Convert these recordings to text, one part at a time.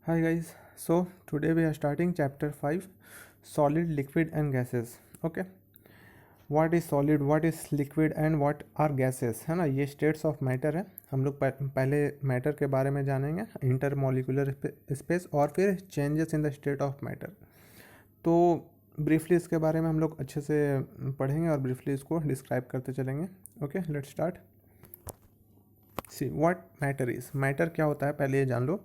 Hi guys, so today we are starting chapter 5 solid, liquid and gases. Okay, what is solid, what is liquid and what are gases, है ना। ये states of matter है। हम लोग पहले matter के बारे में जानेंगे, इंटर मॉलिकुलर स्पेस, और फिर changes in the state of matter. तो ब्रीफली इसके बारे में हम लोग अच्छे से पढ़ेंगे और ब्रीफली इसको डिस्क्राइब करते चलेंगे। Okay, let's start. See what matter is, matter क्या होता है पहले ये जान लो।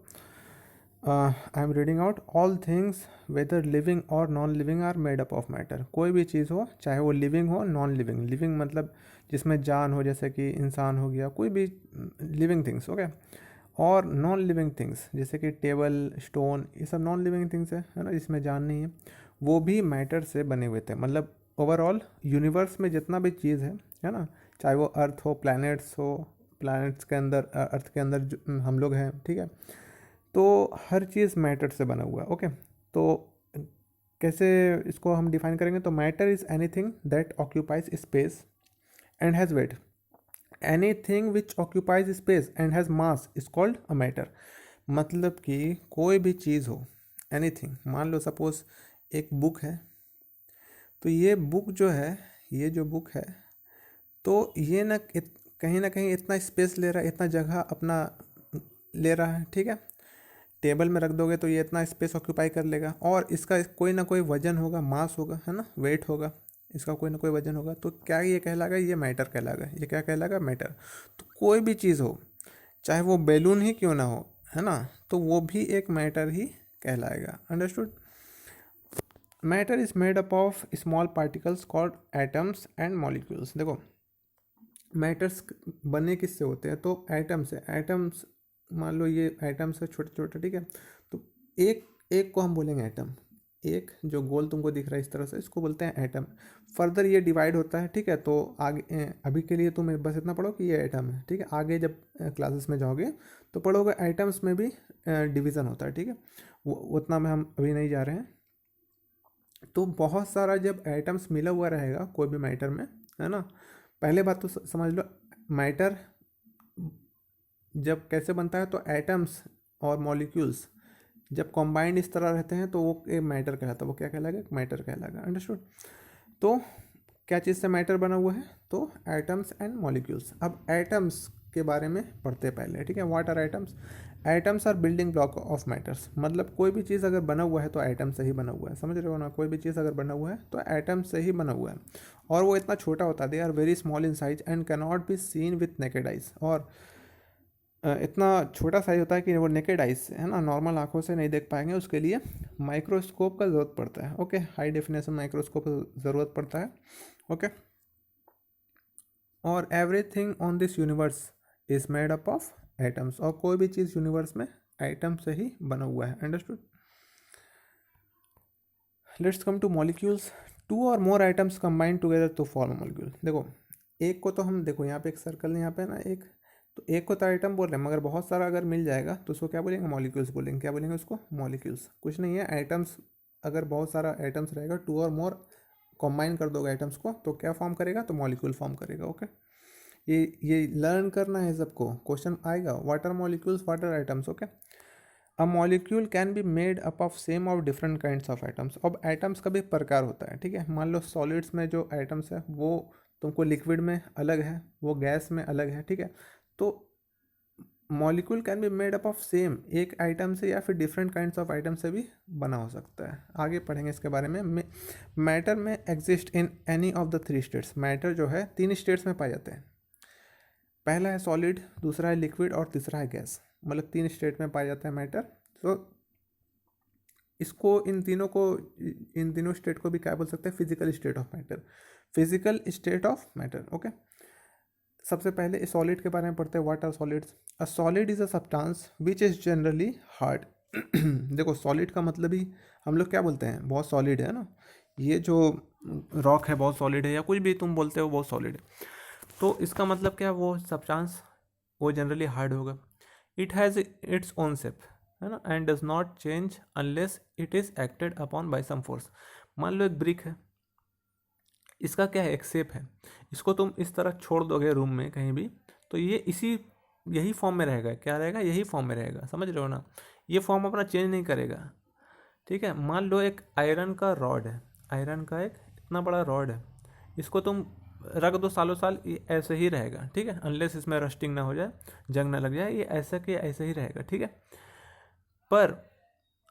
I am reading out all things whether living और non living are made up of matter. कोई भी चीज़ हो, चाहे वो लिविंग हो नॉन लिविंग, लिविंग मतलब जिसमें जान हो, जैसे कि इंसान हो गया, कोई भी लिविंग थिंग्स, ओके। और नॉन लिविंग थिंग्स जैसे कि टेबल, स्टोन, ये सब नॉन लिविंग थिंग्स है ना, जिसमें जान नहीं है, वो भी मैटर से बने हुए थे। मतलब ओवरऑल यूनिवर्स में जितना भी चीज़ है ना, चाहे वो अर्थ हो, प्लैनेट्स हो, प्लैनेट्स के अंदर, अर्थ के अंदर हम लोग हैं, ठीक है। तो हर चीज़ मैटर से बना हुआ है। ओके, तो कैसे इसको हम डिफाइन करेंगे? तो matter is anything that occupies space and has wait. Anything which occupies space and has mass is called a matter. मतलब कि कोई भी चीज़ हो, एनीथिंग, मान लो सपोज एक बुक है, तो ये बुक जो है, ये जो बुक है, तो ये कहीं ना कहीं इतना स्पेस ले रहा है, इतना जगह अपना ले रहा है, ठीक है। टेबल में रख दोगे तो ये इतना स्पेस ऑक्यूपाई कर लेगा, और इसका कोई ना कोई वजन होगा, मास होगा, है ना, वेट होगा, इसका कोई ना कोई वजन होगा। तो क्या ये कहलाएगा? ये मैटर कहलाएगा। ये क्या कहलाएगा? मैटर। तो कोई भी चीज़ हो, चाहे वो बैलून ही क्यों ना हो, है ना, तो वो भी एक मैटर ही कहलाएगा। Understood? Matter is made up of small particles called atoms and molecules. देखो, मैटर्स बने किससे होते हैं? तो एटम से। एटम्स, मान लो ये एटम्स है छोटे छोटे, ठीक है। तो एक एक को हम बोलेंगे एटम। एक जो गोल तुमको दिख रहा है इस तरह से, इसको बोलते हैं एटम। फर्दर ये डिवाइड होता है, ठीक है। तो आगे अभी के लिए तुम बस इतना पढ़ो कि ये एटम है, ठीक है। आगे जब क्लासेस में जाओगे तो पढ़ोगे एटम्स में भी डिवीज़न होता है, ठीक है। वो उतना में हम अभी नहीं जा रहे हैं। तो बहुत सारा जब एटम्स मिला हुआ रहेगा कोई भी मैटर में, है ना, पहले बात तो समझ लो, मैटर जब कैसे बनता है, तो एटम्स और मॉलिक्यूल्स जब कॉम्बाइंड इस तरह रहते हैं तो वो एक मैटर कहलाता है। वो क्या कहलाएगा? मैटर कहलाएगा। अंडरस्टूड? तो क्या चीज़ से मैटर बना हुआ है? तो एटम्स एंड मॉलिक्यूल्स। अब एटम्स के बारे में पढ़ते पहले, ठीक है। What are atoms? Atoms are building block of matters. मतलब कोई भी चीज़ अगर बना हुआ है तो एटम से ही बना हुआ है, समझ रहे हो ना। कोई भी चीज़ अगर बना हुआ है तो एटम से ही बना हुआ है, और वो इतना छोटा होता है, they are very small in size and can not be seen with naked eyes. और इतना छोटा साइज होता है कि वो नेकेड आइज से, है ना, नॉर्मल आंखों से नहीं देख पाएंगे। उसके लिए माइक्रोस्कोप का ज़रूरत पड़ता है। ओके, हाई डेफिनेशन माइक्रोस्कोप का ज़रूरत पड़ता है। ओके, और everything on this universe is made up of atoms. और कोई भी चीज़ यूनिवर्स में एटम से ही बना हुआ है। Understood? Let's come to molecules. Two और more items combine together to form molecule. देखो, एक को तो हम, देखो यहाँ पे एक सर्कल, यहाँ पे ना एक, तो एक को तो आइटम बोल रहे हैं, मगर बहुत सारा अगर मिल जाएगा तो उसको क्या बोलेंगे? मॉलिक्यूल्स बोलेंगे। क्या बोलेंगे उसको? मॉलिक्यूल्स। कुछ नहीं है, आइटम्स। अगर बहुत सारा आइटम्स रहेगा, टू और मोर कंबाइन कर दोगे आइटम्स को, तो क्या फॉर्म करेगा? तो मॉलिक्यूल फॉर्म करेगा। ओके, ये लर्न करना है सबको, क्वेश्चन आएगा। Water molecules, water items. Okay, a molecule can be made up of same of different kinds of atoms. अब एटम्स का भी प्रकार होता है, ठीक है। मान लो सॉलिड्स में जो एटम्स है वो तुमको लिक्विड में अलग है, वो गैस में अलग है, ठीक है। तो molecule can be made up of same, एक आइटम से या फिर डिफरेंट काइंड्स ऑफ आइटम से भी बना हो सकता है। आगे पढ़ेंगे इसके बारे में। मैटर में exist in any of the three states. Matter जो है तीन स्टेट्स में पाए जाते हैं। पहला है सॉलिड, दूसरा है लिक्विड और तीसरा है गैस। मतलब तीन स्टेट में पाया जाता है मैटर। तो इसको, इन तीनों स्टेट को भी क्या बोल सकते हैं? Physical state of matter. Physical state of matter. Okay, सबसे पहले सॉलिड के बारे में पढ़ते हैं। What are solids? A solid is a substance which is generally hard. देखो, सॉलिड का मतलब ही हम लोग क्या बोलते हैं? बहुत सॉलिड है ना, ये जो रॉक है बहुत सॉलिड है, या कुछ भी तुम बोलते हो बहुत सॉलिड है। तो इसका मतलब क्या है? वो सब्सटेंस वो जनरली हार्ड होगा। It has its own shape, है ना, and does not change unless it is acted upon by some force. मान लो एक ब्रिक है, इसका क्या है? एक शेप है। इसको तुम इस तरह छोड़ दोगे रूम में कहीं भी, तो ये यही फॉर्म में रहेगा। क्या रहेगा? यही फॉर्म में रहेगा, समझ रहे हो ना। ये फॉर्म अपना चेंज नहीं करेगा, ठीक है। मान लो एक आयरन का रॉड है, आयरन का एक इतना बड़ा रॉड है, इसको तुम रख दो सालों साल, ये ऐसे ही रहेगा, ठीक है, अनलेस इसमें रस्टिंग ना हो जाए, जंग ना लग जाए, ये ऐसा कि ऐसे ही रहेगा, ठीक है। पर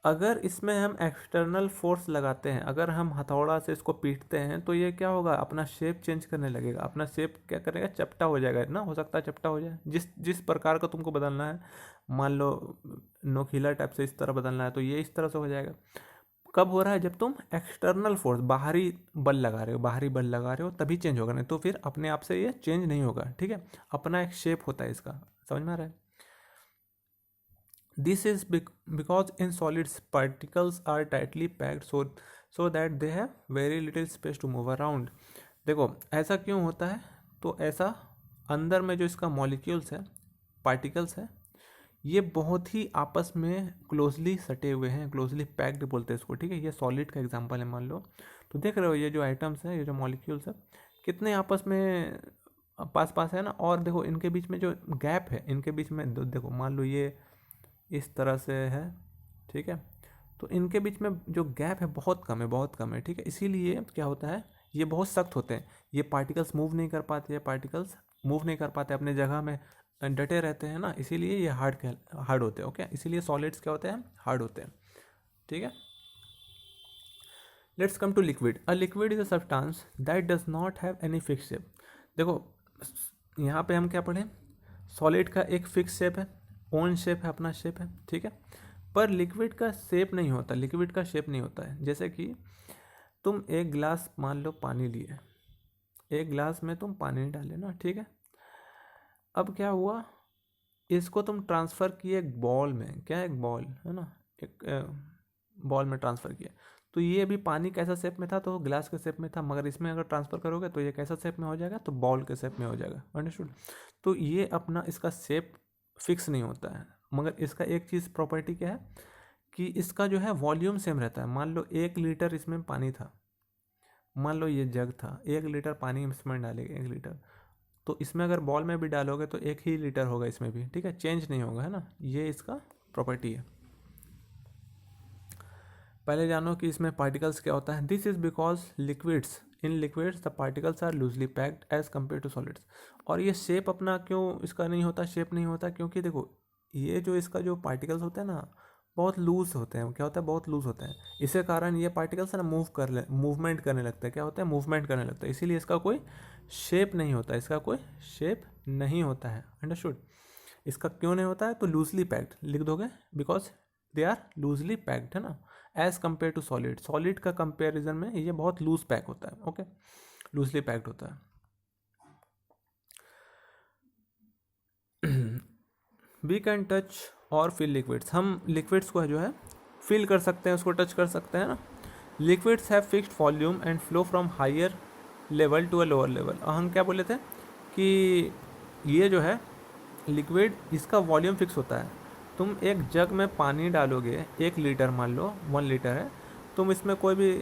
अगर इसमें हम एक्सटर्नल फोर्स लगाते हैं, अगर हम हथौड़ा से इसको पीटते हैं, तो ये क्या होगा, अपना शेप चेंज करने लगेगा, अपना शेप क्या करेगा, चपटा हो जाएगा ना, हो सकता है चपटा हो जाए, जिस जिस प्रकार का तुमको बदलना है, मान लो नोकीला टाइप से इस तरह बदलना है, तो ये इस तरह से हो जाएगा। कब हो रहा है, जब तुम एक्सटर्नल फोर्स, बाहरी बल लगा रहे हो, बाहरी बल लगा रहे हो, तभी चेंज होगा, नहीं तो फिर अपने आप से ये चेंज नहीं होगा, ठीक है। अपना एक शेप होता है इसका, समझ में आ रहा है। This is because in solids particles are tightly packed so that they have very little space to move around। देखो ऐसा क्यों होता है, तो ऐसा अंदर में जो इसका मॉलिक्यूल्स है, पार्टिकल्स है, ये बहुत ही आपस में क्लोजली सटे हुए हैं, क्लोजली पैक्ड बोलते हैं इसको, ठीक है। ये सॉलिड का एग्जांपल है, मान लो। तो देख रहे हो ये जो आइटम्स हैं, ये जो मॉलिक्यूल्स है, कितने आपस में पास पास है ना। और देखो इनके बीच में जो गैप है, इनके बीच में देखो, मान लो ये इस तरह से है, ठीक है। तो इनके बीच में जो गैप है बहुत कम है, बहुत कम है, ठीक है। इसीलिए क्या होता है, ये बहुत सख्त होते हैं, ये पार्टिकल्स मूव नहीं कर पाते, ये पार्टिकल्स मूव नहीं कर पाते, अपने जगह में डटे रहते हैं ना, इसीलिए ये हार्ड होते हैं, ओके। इसीलिए सॉलिड्स क्या होते हैं, हार्ड होते हैं, ठीक है। Let's come to liquid. A liquid is a substance that does not have any fix shape. देखो यहाँ पे हम क्या पढ़े, सॉलिड का एक फिक्स शेप है, ओन शेप है, अपना शेप है, ठीक है। पर लिक्विड का शेप नहीं होता, लिक्विड का शेप नहीं होता है। जैसे कि तुम एक गिलास मान लो पानी लिए, एक गिलास में तुम पानी डाले ना, ठीक है। अब क्या हुआ, इसको तुम ट्रांसफ़र किए एक बॉल में, क्या एक बॉल है ना, एक बॉल में ट्रांसफ़र किया। तो ये अभी पानी कैसा शेप में था, तो गिलास के शेप में था, मगर इसमें अगर ट्रांसफ़र करोगे तो ये कैसा शेप में हो जाएगा, तो बॉल के शेप में हो जाएगा, अंडरस्टूड। तो ये अपना इसका शेप फिक्स नहीं होता है, मगर इसका एक चीज़ प्रॉपर्टी क्या है कि इसका जो है वॉल्यूम सेम रहता है। मान लो 1 लीटर इसमें पानी था, मान लो ये जग था, 1 लीटर पानी इसमें डालेंगे, 1 लीटर, तो इसमें अगर बॉल में भी डालोगे तो 1 ही लीटर होगा इसमें भी, ठीक है, चेंज नहीं होगा, है ना। ये इसका प्रॉपर्टी है। पहले जानो कि इसमें पार्टिकल्स क्या होता है। This is because liquids, in liquids the particles are loosely packed as compare to solids. और ये शेप अपना क्यों इसका नहीं होता, शेप नहीं होता, क्योंकि देखो ये जो इसका जो पार्टिकल्स होते हैं ना, बहुत लूज होते हैं। क्या होता है, बहुत लूज होते हैं, इसी कारण ये पार्टिकल्स है ना मूवमेंट करने लगते हैं, क्या होता है, मूवमेंट करने लगता है। इसीलिए इसका कोई शेप नहीं होता, इसका कोई शेप नहीं होता है, अंडरस्टूड। इसका क्यों नहीं होता है, तो लूजली पैक्ड लिख दोगे, because they are loosely packed, है ना, as compare to solid. Solid का कंपेरिजन में ये बहुत लूज पैक होता है, ओके, लूजली पैक्ड होता है। वी कैन टच और फील लिक्विड्स, हम लिक्विड्स को जो है फील कर सकते हैं, उसको टच कर सकते हैं ना। Liquids have fixed volume and flow from higher level to a lower level. और हम क्या बोले थे कि ये जो है लिक्विड, इसका वॉल्यूम फिक्स होता है। तुम एक जग में पानी डालोगे, 1 लीटर मान लो 1 लीटर है, तुम इसमें कोई भी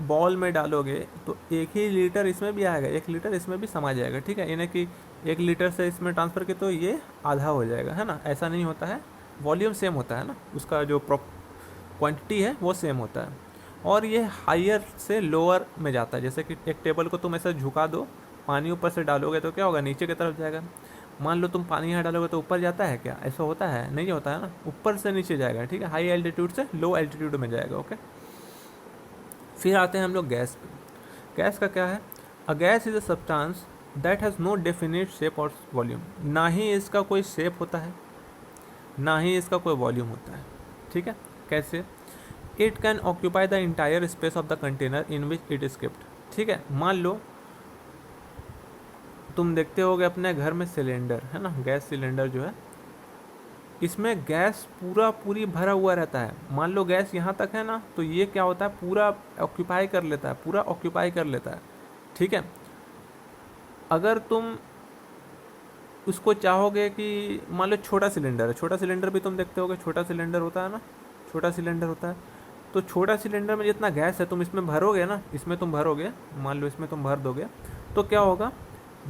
बॉल में डालोगे तो 1 ही लीटर इसमें भी आएगा, 1 लीटर इसमें भी समा जाएगा, ठीक है। यानी कि 1 लीटर से इसमें ट्रांसफ़र किया तो ये आधा हो जाएगा, है ना। ऐसा नहीं होता है, वॉल्यूम सेम होता है ना, उसका जो क्वांटिटी है वो सेम होता है। और ये हायर से लोअर में जाता है। जैसे कि एक टेबल को तुम ऐसा झुका दो, पानी ऊपर से डालोगे तो क्या होगा, नीचे की तरफ जाएगा। मान लो तुम पानी यहाँ डालोगे तो ऊपर जाता है क्या, ऐसा होता है, नहीं होता है ना, ऊपर से नीचे जाएगा, ठीक है, हाई एल्टीट्यूड से लो एल्टीट्यूड में जाएगा, ओके। फिर आते हैं हम लोग गैस पे। गैस का क्या है, a gas is a substance that has no definite shape और वॉल्यूम। ना ही इसका कोई शेप होता है, ना ही इसका कोई वॉल्यूम होता है, ठीक है। कैसे, it can occupy the entire space of the container in which it is kept, ठीक है। मान लो तुम देखते होगे अपने घर में सिलेंडर है ना, गैस सिलेंडर जो है, इसमें गैस पूरी भरा हुआ रहता है। मान लो गैस यहाँ तक है ना, तो ये क्या होता है, पूरा ऑक्यूपाई कर लेता है, पूरा ऑक्यूपाई कर लेता है, ठीक है। अगर तुम उसको चाहोगे कि मान लो छोटा सिलेंडर है, छोटा सिलेंडर भी तुम देखते होगे, छोटा सिलेंडर होता है ना, छोटा सिलेंडर होता है, तो छोटा सिलेंडर में जितना गैस है तुम इसमें भरोगे ना, इसमें तुम भरोगे, मान लो इसमें तुम भर दोगे, तो क्या होगा,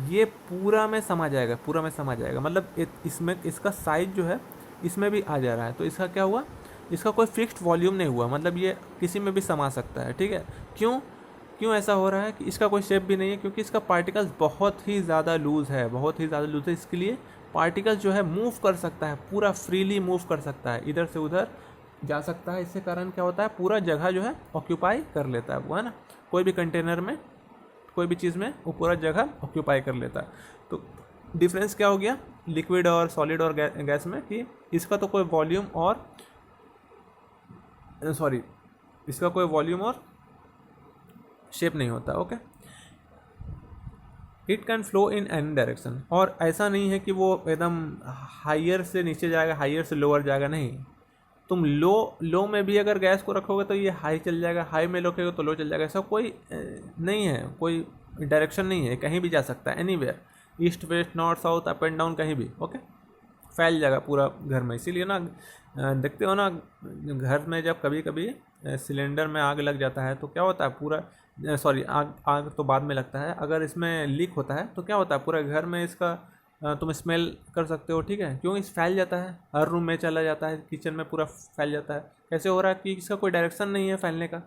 ये पूरा में समा जाएगा, पूरा में समा जाएगा। मतलब इसमें इसका साइज जो है इसमें भी आ जा रहा है, तो इसका क्या हुआ, इसका कोई फिक्स्ड वॉल्यूम नहीं हुआ, मतलब ये किसी में भी समा सकता है, ठीक है। क्यों क्यों ऐसा हो रहा है कि इसका कोई शेप भी नहीं है, क्योंकि इसका पार्टिकल्स बहुत ही ज़्यादा लूज़ है, बहुत ही ज़्यादा लूज़ है। इसके लिए पार्टिकल जो है मूव कर सकता है, पूरा फ्रीली मूव कर सकता है, इधर से उधर जा सकता है। इससे कारण क्या होता है, पूरा जगह जो है ऑक्यूपाई कर लेता है वो, है ना। कोई भी कंटेनर में, कोई भी चीज़ में वो पूरा जगह ऑक्यूपाई कर लेता है। तो डिफरेंस क्या हो गया लिक्विड और सॉलिड और गैस में, कि इसका तो कोई वॉल्यूम और इसका कोई वॉल्यूम और शेप नहीं होता। Okay, it can flow in any direction, और ऐसा नहीं है कि वो एकदम हायर से नीचे जाएगा, हायर से लोअर जाएगा, नहीं। तुम लो में भी अगर गैस को रखोगे तो ये हाई चल जाएगा, हाई में रखोगे तो लो चल जाएगा। ऐसा कोई नहीं है, कोई डायरेक्शन नहीं है, कहीं भी जा सकता है, anywhere, east west north south up and down, कहीं भी। ओके, फैल जाएगा पूरा घर में। इसीलिए ना देखते हो ना, घर में जब कभी कभी सिलेंडर में आग लग जाता है तो क्या होता है, पूरा आग तो बाद में लगता है, अगर इसमें लीक होता है तो क्या होता है, पूरा घर में इसका तुम स्मेल कर सकते हो, ठीक है। क्यों, इस फैल जाता है, हर रूम में चला जाता है, किचन में पूरा फैल जाता है। कैसे हो रहा है कि इसका कोई डायरेक्शन नहीं है फैलने का,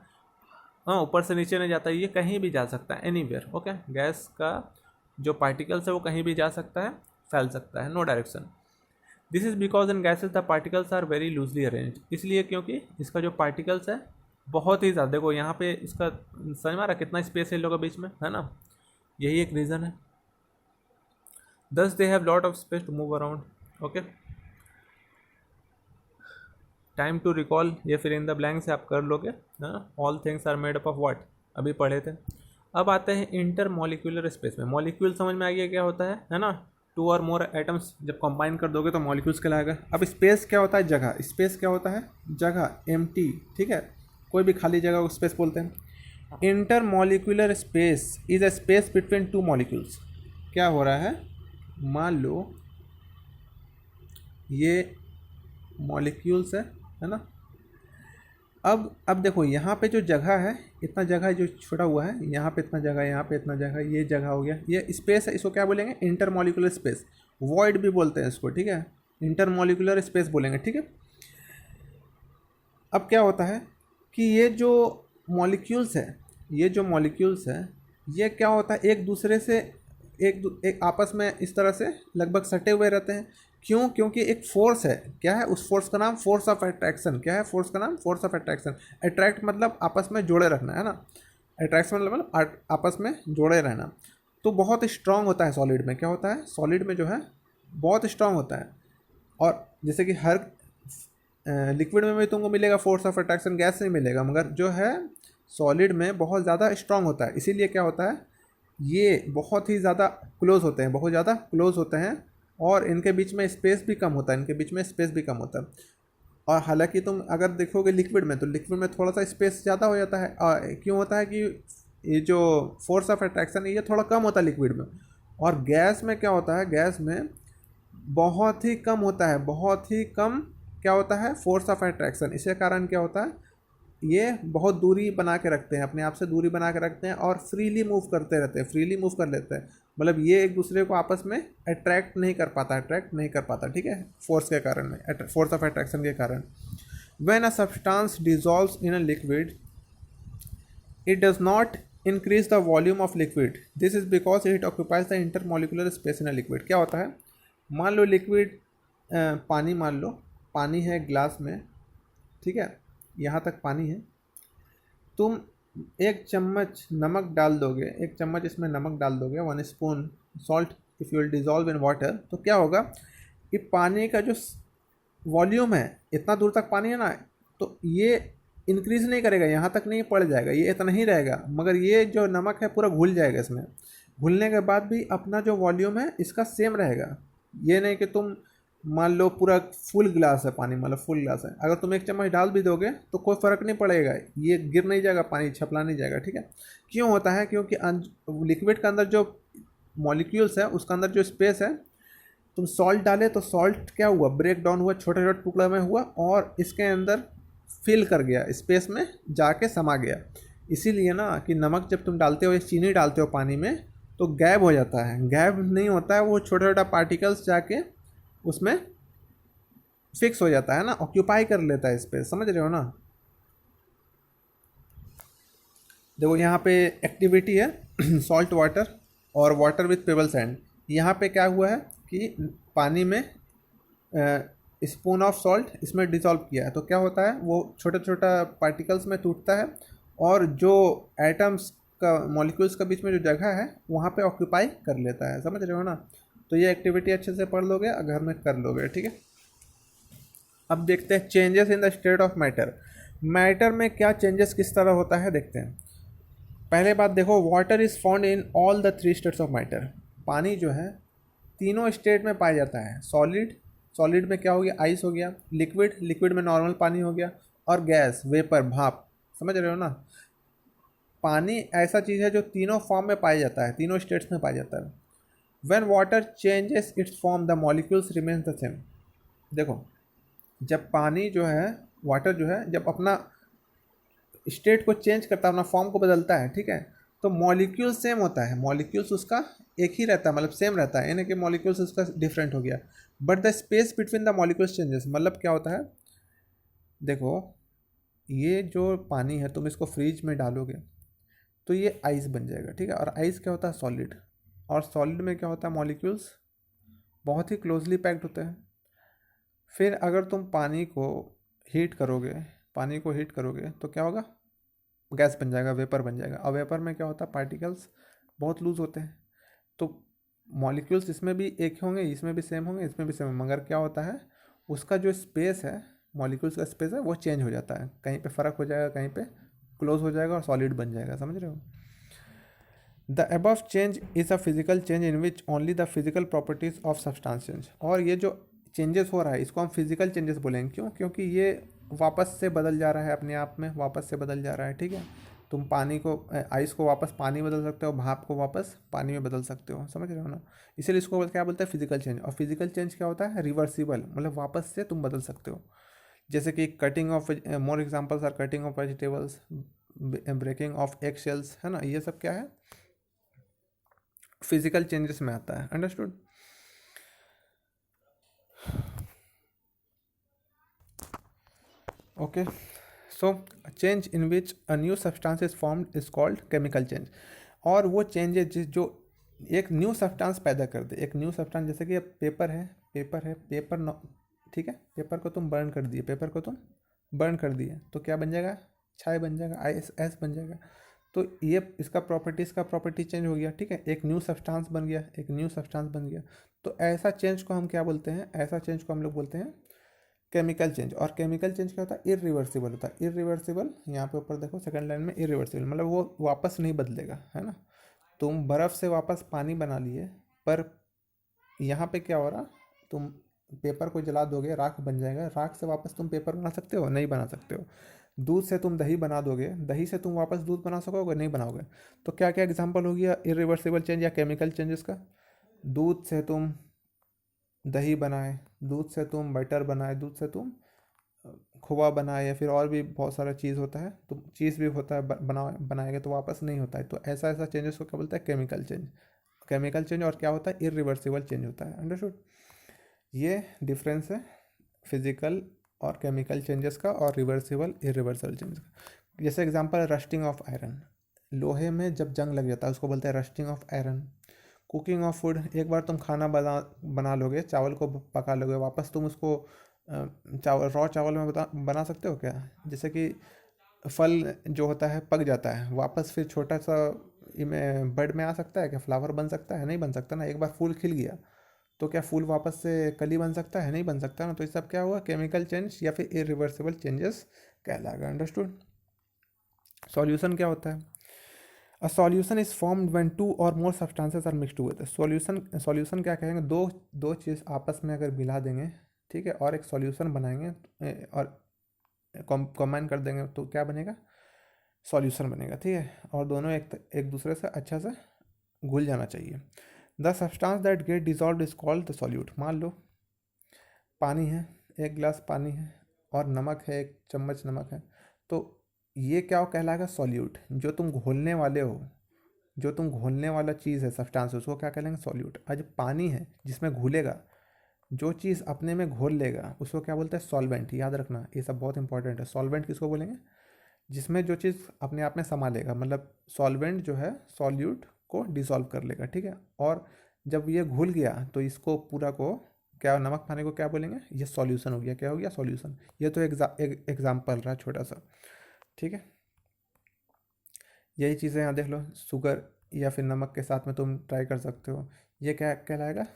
हाँ, ऊपर से नीचे नहीं जाता, ये कहीं भी जा सकता है, एनीवेयर। ओके, गैस का जो पार्टिकल्स है वो कहीं भी जा सकता है, फैल सकता है, no direction. This is because in gases the particles are very loosely arrange, इसलिए क्योंकि इसका जो पार्टिकल्स है बहुत ही ज़्यादा, देखो यहाँ पे इसका समझ में आ रहा कितना स्पेस है इन लोगों के बीच में, है ना, यही एक रीज़न है। Thus they have lot of space to move around. Okay, time to recall, ये फिर इन द ब्लैंक से आप कर लोगे, हाँ। All things are made up of what, अभी पढ़े थे। अब आते हैं इंटर मॉलिक्यूलर स्पेस में। मॉलिक्यूल समझ में आ गया क्या होता है ना, टू और मोर एटम्स जब कंबाइन कर दोगे तो मॉलिक्यूल्स कहलाएगा। अब स्पेस क्या होता है, जगह। स्पेस क्या होता है, जगह, एम्प्टी, ठीक है, कोई भी खाली जगह को स्पेस बोलते हैं। Intermolecular space is a space between two molecules. क्या हो रहा है, मान लो ये मॉलिक्यूल्स है ना। अब देखो यहाँ पे जो जगह है, इतना जगह जो छोटा हुआ है, यहाँ पे इतना जगह, यहाँ पे इतना जगह, ये जगह हो गया, ये स्पेस है, इसको क्या बोलेंगे, इंटर मॉलिक्यूलर स्पेस, वॉइड भी बोलते हैं इसको, ठीक है, इंटर मॉलिक्यूलर स्पेस बोलेंगे, ठीक है। अब क्या होता है कि ये जो मॉलिक्यूल्स है, ये क्या होता है, एक दूसरे से एक आपस में इस तरह से लगभग सटे हुए रहते हैं। क्यों, क्योंकि एक फोर्स है, क्या है, उस फोर्स का नाम फोर्स ऑफ अट्रैक्शन। क्या है, फोर्स का नाम फोर्स ऑफ अट्रैक्शन। अट्रैक्ट मतलब आपस में जोड़े रखना, है ना, अट्रैक्शन मतलब आपस में जोड़े रहना। तो बहुत स्ट्रांग होता है सॉलिड में। क्या होता है, सॉलिड में जो है बहुत स्ट्रांग होता है। और जैसे कि हर लिक्विड में भी तुमको मिलेगा फोर्स ऑफ अट्रैक्शन, गैस नहीं मिलेगा, मगर जो है सॉलिड में बहुत ज़्यादा स्ट्रांग होता है। इसीलिए क्या होता है, ये बहुत ही ज़्यादा क्लोज होते हैं, बहुत ज़्यादा क्लोज होते हैं, और इनके बीच में स्पेस भी कम होता है, और हालांकि तुम अगर देखोगे लिक्विड में, तो लिक्विड में थोड़ा सा स्पेस ज़्यादा हो जाता है। क्यों होता है कि ये जो फोर्स ऑफ अट्रैक्शन है ये थोड़ा कम होता है लिक्विड में। और गैस में क्या होता है, गैस में बहुत ही कम होता है, बहुत ही कम क्या होता है, फोर्स ऑफ अट्रैक्शन। इसके कारण क्या होता है, ये बहुत दूरी बना के रखते हैं, अपने आप से दूरी बना के रखते हैं, और फ्रीली मूव करते रहते हैं, फ्रीली मूव कर लेते हैं। मतलब ये एक दूसरे को आपस में अट्रैक्ट नहीं कर पाता, ठीक है, फोर्स के कारण में, फोर्स ऑफ अट्रैक्शन के कारण। When a substance dissolves in a liquid, it does not increase the volume of liquid, this is because it occupies the intermolecular space in a liquid. क्या होता है, मान लो लिक्विड पानी, मान लो पानी है ग्लास में, ठीक है, यहाँ तक पानी है, तुम एक चम्मच नमक डाल दोगे, एक चम्मच इसमें नमक डाल दोगे, 1 spoon salt if you will dissolve in water, तो क्या होगा, ये पानी का जो वॉल्यूम है, इतना दूर तक पानी है ना, तो ये इंक्रीज़ नहीं करेगा, यहाँ तक नहीं पड़ जाएगा, ये इतना ही रहेगा, मगर ये जो नमक है पूरा घुल जाएगा इसमें। घुलने के बाद भी अपना जो वॉल्यूम है इसका सेम रहेगा। ये नहीं कि तुम मान लो पूरा फुल ग्लास है पानी, मतलब फुल ग्लास है, अगर तुम एक चम्मच डाल भी दोगे तो कोई फ़र्क नहीं पड़ेगा, ये गिर नहीं जाएगा, पानी छपला नहीं जाएगा, ठीक है। क्यों होता है, क्योंकि लिक्विड के अंदर जो मॉलिक्यूल्स है उसके अंदर जो स्पेस है, तुम सॉल्ट डाले तो सॉल्ट क्या हुआ, ब्रेक डाउन हुआ, छोटे छोटे टुकड़े में हुआ, और इसके अंदर फिल कर गया, स्पेस में जाके समा गया। इसीलिए ना कि नमक जब तुम डालते हो या चीनी डालते हो पानी में तो गैब हो जाता है, गैब नहीं होता है, वो छोटा छोटा पार्टिकल्स जाके उसमें फिक्स हो जाता है ना, ऑक्यूपाई कर लेता है स्पेस, समझ रहे हो ना। देखो यहाँ पे एक्टिविटी है सॉल्ट वाटर और वाटर विथ पेबल सैंड। यहाँ पे क्या हुआ है कि पानी में स्पून ऑफ सॉल्ट इसमें डिसॉल्व किया है, तो क्या होता है वो छोटा छोटा पार्टिकल्स में टूटता है और जो एटम्स का मॉलिक्यूल्स के बीच में जो जगह है वहाँ पे ऑक्यूपाई कर लेता है, समझ रहे हो ना। तो ये एक्टिविटी अच्छे से पढ़ लोगे और घर में कर लोगे, ठीक है। अब देखते हैं changes in the state of matter. Matter में क्या चेंजेस किस तरह होता है देखते हैं। पहले बात देखो, water is found in all the three states of matter. पानी जो है तीनों स्टेट में पाया जाता है। सॉलिड, सॉलिड में क्या हो गया, आइस हो गया। लिक्विड, लिक्विड में नॉर्मल पानी हो गया। और गैस, वेपर, भाप, समझ रहे हो ना। पानी ऐसा चीज़ है जो तीनों फॉर्म में पाया जाता है, तीनों स्टेट्स में पाया जाता है। When water changes it's form the molecules remain the same. देखो जब पानी जो है, वाटर जो है, जब अपना स्टेट को चेंज करता है, अपना फॉर्म को बदलता है, ठीक है, तो मॉलिक्यूल सेम होता है, मॉलिक्यूल्स उसका एक ही रहता है, मतलब सेम रहता है, यानी कि मॉलिक्यूल्स उसका डिफरेंट हो गया। But the space between the molecules changes, मतलब क्या होता है, देखो ये जो पानी है तुम इसको फ्रिज में डालोगे तो ये आइस बन जाएगा, ठीक है। और आइस क्या होता है, सॉलिड। और सॉलिड में क्या होता है, मॉलिक्यूल्स बहुत ही क्लोजली पैक्ड होते हैं। फिर अगर तुम पानी को हीट करोगे, पानी को हीट करोगे तो क्या होगा, गैस बन जाएगा, वेपर बन जाएगा। और वेपर में क्या होता है, पार्टिकल्स बहुत लूज होते हैं। तो मॉलिक्यूल्स इसमें भी एक होंगे, इसमें भी सेम होंगे, इसमें भी सेम, मगर क्या होता है उसका जो स्पेस है, मॉलिक्यूल्स का स्पेस है वो चेंज हो जाता है, कहीं पे फ़र्क हो जाएगा, कहीं पे क्लोज हो जाएगा और सॉलिड बन जाएगा, समझ रहे हो। The above change is a physical change in which only the physical properties of substance change. और ये जो चेंजेस हो रहा है इसको हम फिजिकल चेंजेस बोलेंगे, क्यों, क्योंकि ये वापस से बदल जा रहा है, अपने आप में वापस से बदल जा रहा है, ठीक है। तुम पानी को, आइस को वापस पानी बदल सकते हो, भाप को वापस पानी में बदल सकते हो, समझ रहे हो ना। इसीलिए इसको क्या बोलते हैं, फिजिकल चेंज। और फिजिकल चेंज क्या होता है, रिवर्सिबल, मतलब वापस से तुम बदल सकते हो। जैसे कि cutting off, more examples are cutting off vegetables, breaking off egg shells, है ना, ये सब क्या है, फिजिकल चेंजेस में आता है, understood. Okay, so change in which a new substance is formed is called chemical change. और वो चेंजेस जो एक न्यू सब्सटेंस पैदा कर दे, एक न्यू सब्सटेंस, जैसे कि अब पेपर है, पेपर ठीक है, पेपर को तुम बर्न कर दिए, पेपर को तुम बर्न कर दिए तो क्या बन जाएगा, छाई बन जाएगा, एस बन जाएगा। तो ये इसका प्रॉपर्टीज़ का प्रॉपर्टी चेंज हो गया, ठीक है, एक न्यू सब्सटेंस बन गया, एक न्यू सब्सटेंस बन गया। तो ऐसा चेंज को हम क्या बोलते हैं, ऐसा चेंज को हम लोग बोलते हैं केमिकल चेंज। और केमिकल चेंज क्या होता है, इरिवर्सिबल होता है। इरिवर्सिबल, यहाँ पे ऊपर देखो सेकंड लाइन में, इरिवर्सिबल मतलब वो वापस नहीं बदलेगा, है ना। तुम बर्फ़ से वापस पानी बना लिए, पर यहाँ पे क्या हो रहा, तुम पेपर को जला दोगे, राख बन जाएगा, राख से वापस तुम पेपर बना सकते हो, नहीं बना सकते हो। दूध से तुम दही बना दोगे, दही से तुम वापस दूध बना सकोगे, नहीं बनाओगे। तो क्या क्या एग्जांपल हो गया इरिवर्सिबल चेंज या केमिकल चेंजेस का। दूध से तुम दही बनाए, दूध से तुम बटर बनाए, दूध से तुम खोआ बनाए, या फिर और भी बहुत सारा चीज़ होता है, तो चीज़ भी होता है, बनाएंगे तो वापस नहीं होता है। तो ऐसा ऐसा चेंजेस को क्या बोलता है, केमिकल चेंज। केमिकल चेंज और क्या होता है, इरिवर्सिबल चेंज होता है, अंडरस्टूड। ये डिफरेंस है फिजिकल और केमिकल चेंजेस का और रिवर्सिबल इरिवर्सिबल चेंजेस का। जैसे एग्जांपल, रस्टिंग ऑफ आयरन, लोहे में जब जंग लग जाता है उसको बोलते हैं rusting of iron. Cooking of food, एक बार तुम खाना बना बना लोगे, चावल को पका लोगे, वापस तुम उसको चावल, रॉ चावल में बना सकते हो क्या। जैसे कि फल जो होता है पक जाता है, वापस फिर छोटा सा में बड में आ सकता है क्या, फ्लावर बन सकता है, नहीं बन सकता ना। एक बार फूल खिल गया तो क्या फूल वापस से कली बन सकता है, नहीं बन सकता ना। तो ये सब क्या हुआ, केमिकल चेंज या फिर इरिवर्सिबल चेंजेस कहलाएगा, अंडरस्टूड। सॉल्यूशन क्या होता है, a solution is formed when two और more substances are mixed together. Solution क्या कहेंगे, दो दो चीज़ आपस में अगर मिला देंगे, ठीक है, और एक सॉल्यूशन बनाएंगे, और कॉम्बाइन कर देंगे तो क्या बनेगा, सॉल्यूशन बनेगा, ठीक है। और दोनों एक दूसरे से अच्छा से घुल जाना चाहिए। The substance that get dissolve is called the solute. मान लो पानी है, एक गिलास पानी है, और नमक है, एक चम्मच नमक है, तो ये क्या कहलाएगा, सॉल्यूट। जो तुम घोलने वाले हो, जो तुम घोलने वाला चीज़ है, सब्सटेंस, उसको क्या कहेंगे, सॉल्यूट। आज पानी है जिसमें घुलेगा, जो चीज़ अपने में घोल लेगा उसको क्या बोलते हैं, सॉल्वेंट। याद रखना ये सब बहुत इंपॉर्टेंट है। सॉल्वेंट किसको बोलेंगे, जिसमें जो चीज़ अपने आप में समा लेगा, मतलब सॉल्वेंट जो है सॉल्यूट को डिसॉल्व कर लेगा, ठीक है। और जब ये घुल गया तो इसको पूरा को क्या, नमक पानी को क्या बोलेंगे, ये सॉल्यूशन हो गया। क्या हो गया, सॉल्यूशन। ये तो एग्जाम्पल रहा छोटा सा, ठीक है। यही चीज़ें यहाँ देख लो, शुगर या फिर नमक के साथ में तुम ट्राई कर सकते हो। ये क्या कहलाएगा,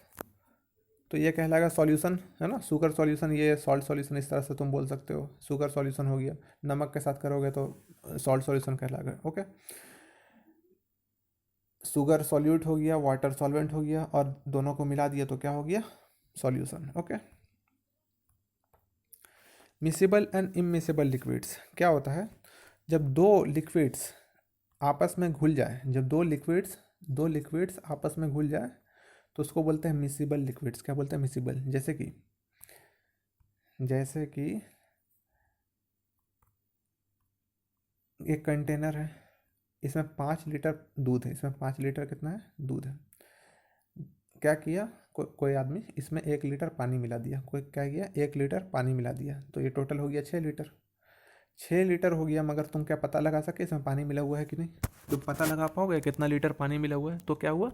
तो ये कहलाएगा सॉल्यूशन, है ना। शुगर सॉल्यूशन, ये सॉल्ट सॉल्यूशन, इस तरह से तुम बोल सकते हो। शुगर सॉल्यूशन हो गया, नमक के साथ करोगे तो सॉल्ट सॉल्यूशन कहलाएगा, ओके। शुगर सॉल्यूट हो गया, वाटर सॉल्वेंट हो गया, और दोनों को मिला दिया तो क्या हो गया, solution, okay. Miscible and immiscible liquids क्या होता है, जब दो लिक्विड्स आपस में घुल जाए, जब दो लिक्विड्स आपस में घुल जाए तो उसको बोलते हैं मिसिबल लिक्विड्स। क्या बोलते हैं, मिसिबल। जैसे कि एक कंटेनर है, इसमें 5 लीटर दूध है, इसमें 5 लीटर कितना है, दूध है। क्या किया, कोई आदमी इसमें 1 लीटर पानी मिला दिया, कोई क्या किया, 1 लीटर पानी मिला दिया, तो ये टोटल हो गया 6 लीटर। 6 लीटर हो गया, मगर तुम क्या पता लगा सके इसमें पानी मिला हुआ है कि नहीं, तुम पता लगा पाओगे कितना लीटर पानी मिला हुआ है। तो क्या हुआ,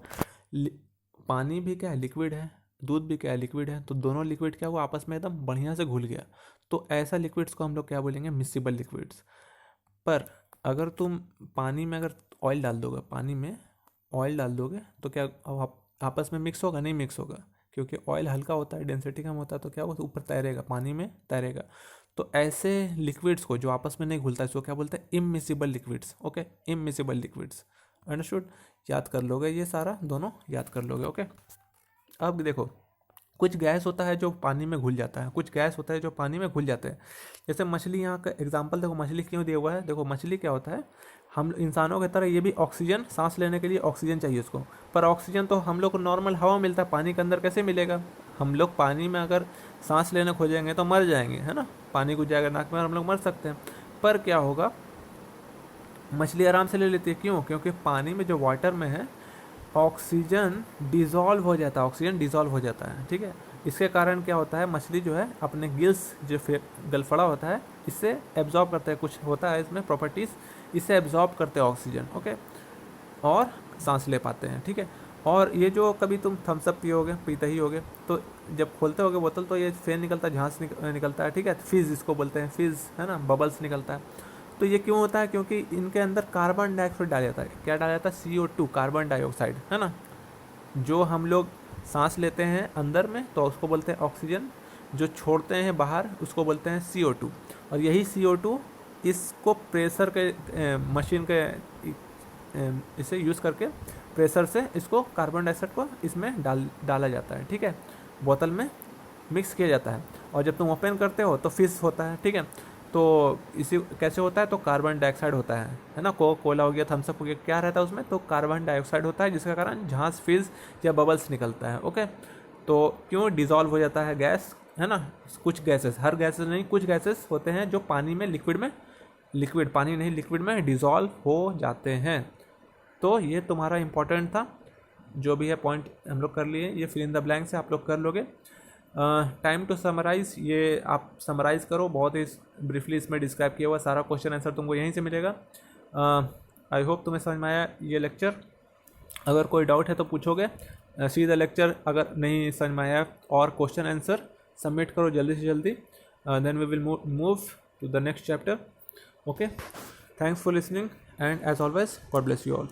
पानी भी क्या है, लिक्विड है, दूध भी क्या है, लिक्विड है, तो दोनों लिक्विड क्या हुआ, आपस में एकदम बढ़िया से घुल गया। तो ऐसा लिक्विड्स को हम लोग क्या बोलेंगे, मिसिबल लिक्विड्स। पर अगर तुम पानी में अगर ऑयल डाल दोगे, पानी में ऑयल डाल दोगे तो क्या अब आपस में मिक्स होगा, नहीं मिक्स होगा, क्योंकि ऑयल हल्का होता है, डेंसिटी कम होता है, तो क्या होगा, ऊपर तैरेगा, पानी में तैरेगा। तो ऐसे लिक्विड्स को जो आपस में नहीं घुलता है इसको क्या बोलते हैं, immiscible liquids, okay, immiscible liquids. Understood, याद कर लोगे ये सारा, दोनों याद कर लोगे, ओके। अब देखो, कुछ गैस होता है जो पानी में घुल जाता है, कुछ गैस होता है जो पानी में घुल जाते हैं। जैसे मछली, यहाँ का एग्जांपल देखो, मछली क्यों दिया हुआ है, देखो मछली क्या होता है, हम इंसानों की तरह ये भी ऑक्सीजन, सांस लेने के लिए ऑक्सीजन चाहिए उसको, पर ऑक्सीजन तो हम लोग को नॉर्मल हवा मिलता है, पानी के अंदर कैसे मिलेगा। हम लोग पानी में अगर सांस लेने खोजेंगे तो मर जाएंगे, है ना, पानी घुस जाएगा नाक में और हम लोग मर सकते हैं। पर क्या होगा, मछली आराम से ले लेती है, क्यों, क्योंकि पानी में जो वाटर में है ऑक्सीजन डिज़ोल्व हो जाता है, ऑक्सीजन डिज़ोल्व हो जाता है, ठीक है। इसके कारण क्या होता है, मछली जो है अपने गिल्स, जो गलफड़ा होता है, इससे एब्जॉर्ब करते हैं, कुछ होता है इसमें प्रॉपर्टीज़, इससे एब्जॉर्ब करते हैं ऑक्सीजन, ओके, और सांस ले पाते हैं, ठीक है। और ये जो कभी तुम थम्सअप पियोगे, पीते ही होगे, तो जब खोलते होगे बोतल तो ये फेन निकलता है, झांस निकलता है, ठीक है, फिज़ इसको बोलते हैं, फिज़, है ना, बबल्स निकलता है। तो ये क्यों होता है, क्योंकि इनके अंदर कार्बन डाइऑक्साइड डाला जाता है। क्या डाला जाता है, CO2, कार्बन डाइऑक्साइड, है ना, जो हम लोग सांस लेते हैं अंदर में तो उसको बोलते हैं ऑक्सीजन, जो छोड़ते हैं बाहर उसको बोलते हैं CO2। और यही CO2 इसको प्रेशर के मशीन के इसे यूज़ करके प्रेशर से इसको कार्बन डाइऑक्साइड को इसमें डाला जाता है, ठीक है, बोतल में मिक्स किया जाता है। और जब तुम ओपन करते हो तो फिश होता है, ठीक है, तो इसी कैसे होता है, तो कार्बन डाइऑक्साइड होता है ना, कोला हो गया, थम्सअप हो गया, क्या रहता है उसमें, तो कार्बन डाइऑक्साइड होता है, जिसके कारण झांस, फिज या बबल्स निकलता है, ओके। तो क्यों डिज़ोल्व हो जाता है गैस, है ना, कुछ गैसेस, हर गैसेस नहीं, कुछ गैसेस होते हैं जो पानी में लिक्विड पानी नहीं, लिक्विड में डिज़ोल्व हो जाते हैं। तो ये तुम्हारा इंपॉर्टेंट था, जो भी है पॉइंट हम लोग कर लिए, ये फिल इन द ब्लैंक से आप लोग कर लोगे। टाइम टू समराइज़, ये आप समराइज़ करो, बहुत ही ब्रीफली इसमें डिस्क्राइब किया हुआ सारा क्वेश्चन आंसर तुमको यहीं से मिलेगा। आई होप तुम्हें समझ में आया ये लेक्चर। अगर कोई डाउट है तो पूछोगे, सी द लेक्चर। अगर नहीं समझ में आया और क्वेश्चन आंसर सबमिट करो जल्दी से जल्दी, then we will move to the next chapter, okay. Thanks for listening and as always God bless you all.